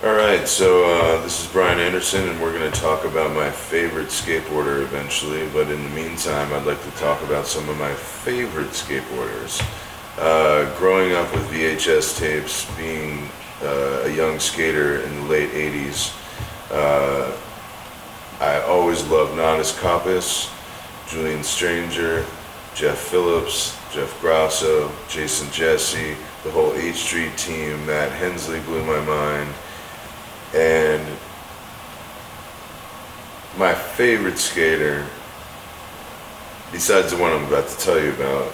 Alright, so this is Brian Anderson, and we're going to talk about my favorite skateboarder eventually, but in the meantime, I'd like to talk about some of my favorite skateboarders. Growing up with VHS tapes, being a young skater in the late 80s, uh, I always loved Nodis Coppice, Julian Stranger, Jeff Phillips, Jeff Grasso, Jason Jesse, the whole H Street team. Matt Hensley blew my mind. And my favorite skater, besides the one I'm about to tell you about,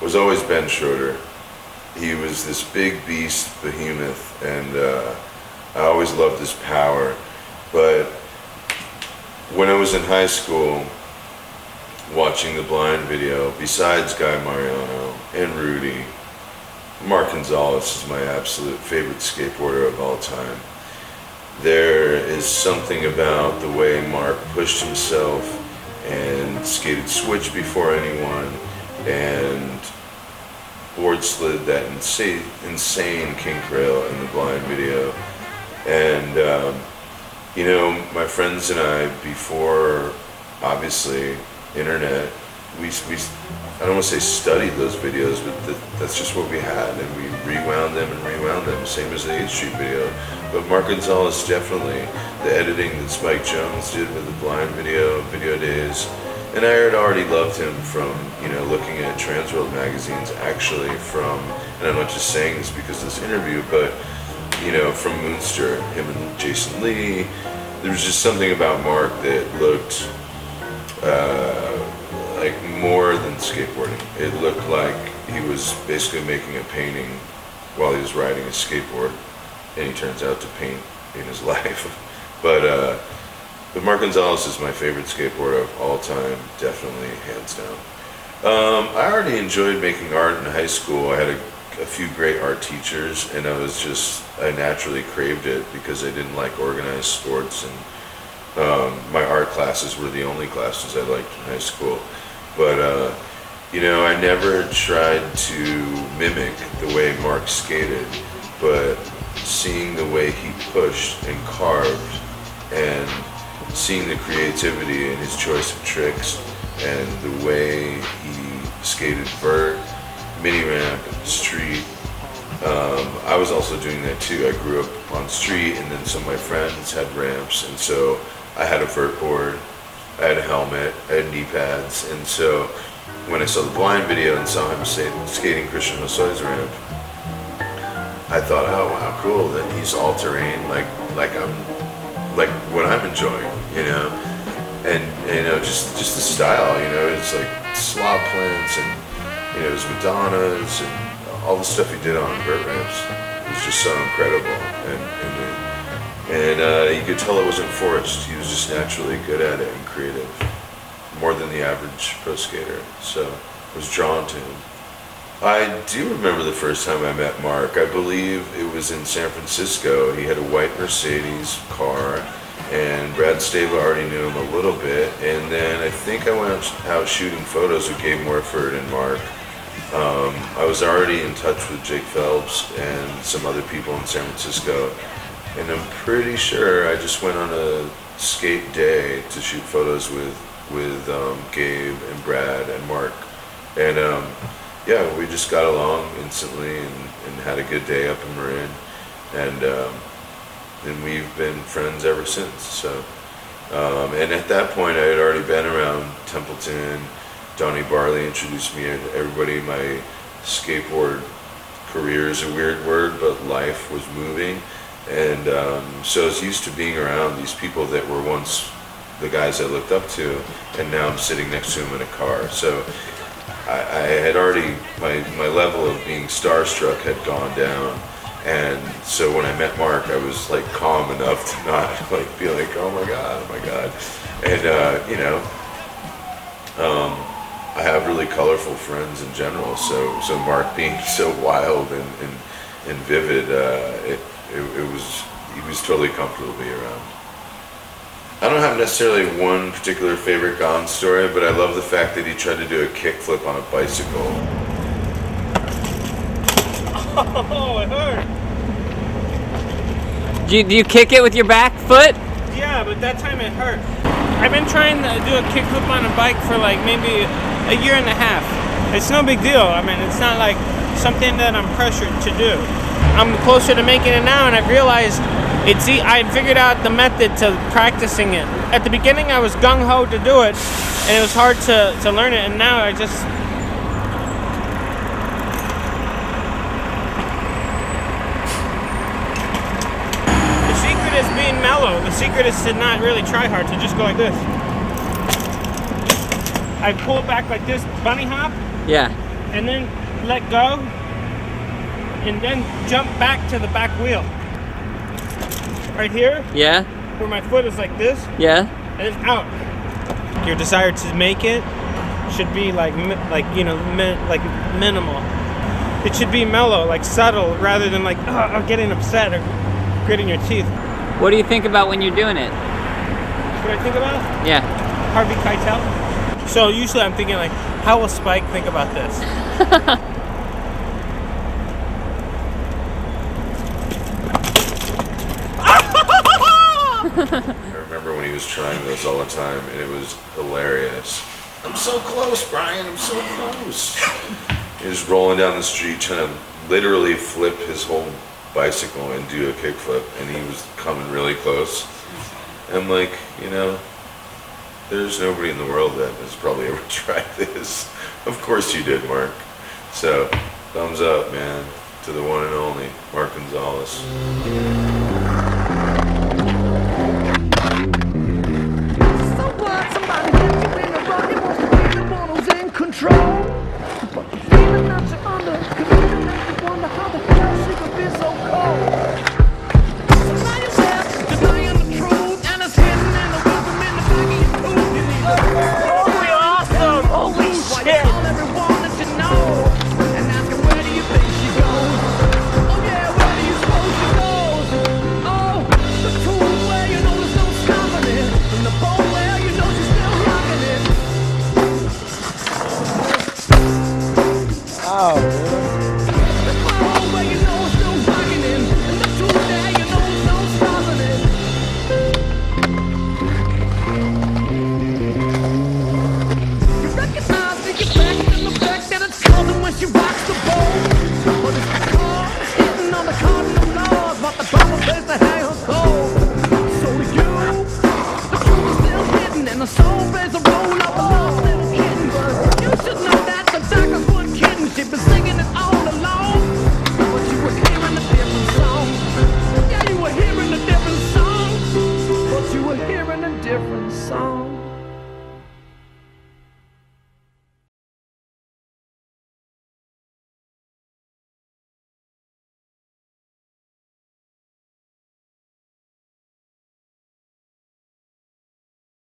was always Ben Schroeder. He was this big beast behemoth, and I always loved his power. But when I was in high school, watching the Blind video, besides Guy Mariano and Rudy, Mark Gonzalez is my absolute favorite skateboarder of all time. There is something about the way Mark pushed himself and skated switch before anyone and board slid that insane kink rail in the Blind video. And my friends and I, before obviously internet, we I don't want to say studied those videos, but that's just what we had, and we rewound them, same as the H Street video. But Mark Gonzalez, definitely, the editing that Spike Jones did with the Blind video days, and I had already loved him from looking at Transworld magazines, actually from, and I'm not just saying this because of this interview, but from Moonster, him and Jason Lee. There was just something about Mark that looked like more than skateboarding. It looked like he was basically making a painting while he was riding a skateboard, and he turns out to paint in his life. But Mark Gonzalez is my favorite skateboarder of all time, definitely, hands down. I already enjoyed making art in high school. I had a few great art teachers, and I naturally craved it because I didn't like organized sports, and my art classes were the only classes I liked in high school. But I never tried to mimic the way Mark skated, but seeing the way he pushed and carved, and seeing the creativity in his choice of tricks, and the way he skated vert, mini ramp, street. I was also doing that too. I grew up on street, and then some of my friends had ramps, and so I had a vert board, I had a helmet, I had knee pads, and so when I saw the Blind video and saw him skating Christian Hossoi's ramp, I thought, oh wow, cool, that he's all terrain, like what I'm enjoying, and just the style, it's like slob plants and his Madonnas and all the stuff he did on vert ramps was just so incredible, and you could tell it wasn't forced. He was just naturally good at it and creative, more than the average pro skater. So I was drawn to him. I do remember the first time I met Mark. I believe it was in San Francisco. He had a white Mercedes car, and Brad Stava already knew him a little bit. And then I think I went out shooting photos with Gabe Morford and Mark. I was already in touch with Jake Phelps and some other people in San Francisco, and I'm pretty sure I just went on a skate day to shoot photos with Gabe and Brad and Mark, and yeah, we just got along instantly and had a good day up in Marin, and we've been friends ever since. So, and at that point, I had already been around Templeton. Donnie Barley introduced me to everybody. My skateboard career is a weird word, but life was moving, and so I was used to being around these people that were once the guys I looked up to, and now I'm sitting next to them in a car. So I had already, my level of being starstruck had gone down, and so when I met Mark, I was like calm enough to not like be like, oh my god, and I have really colorful friends in general. So Mark being so wild and vivid, he was totally comfortable to be around. I don't have necessarily one particular favorite Gone story, but I love the fact that he tried to do a kickflip on a bicycle. Oh, it hurt. Do you kick it with your back foot? Yeah, but that time it hurt. I've been trying to do a kickflip on a bike for like maybe a year and a half. It's no big deal. I mean, it's not like something that I'm pressured to do. I'm closer to making it now, and I've realized I figured out the method to practicing it. At the beginning, I was gung-ho to do it, and it was hard to learn it, and now I just... The secret is being mellow. The secret is to not really try hard, to just go like this. I pull it back like this, bunny hop. Yeah. And then let go, and then jump back to the back wheel. Right here, Yeah. where my foot is like this, Yeah. and then out. Your desire to make it should be like minimal. It should be mellow, like subtle, rather than like getting upset or gritting your teeth. What do you think about when you're doing it? What I think about? Yeah. Harvey Keitel. So usually I'm thinking like, how will Spike think about this? I remember when he was trying those all the time, and it was hilarious. I'm so close, Brian. I'm so close. He was rolling down the street trying to literally flip his whole bicycle and do a kickflip, and he was coming really close. I'm like, there's nobody in the world that has probably ever tried this. Of course you did, Mark. So, thumbs up, man, to the one and only Mark Gonzalez.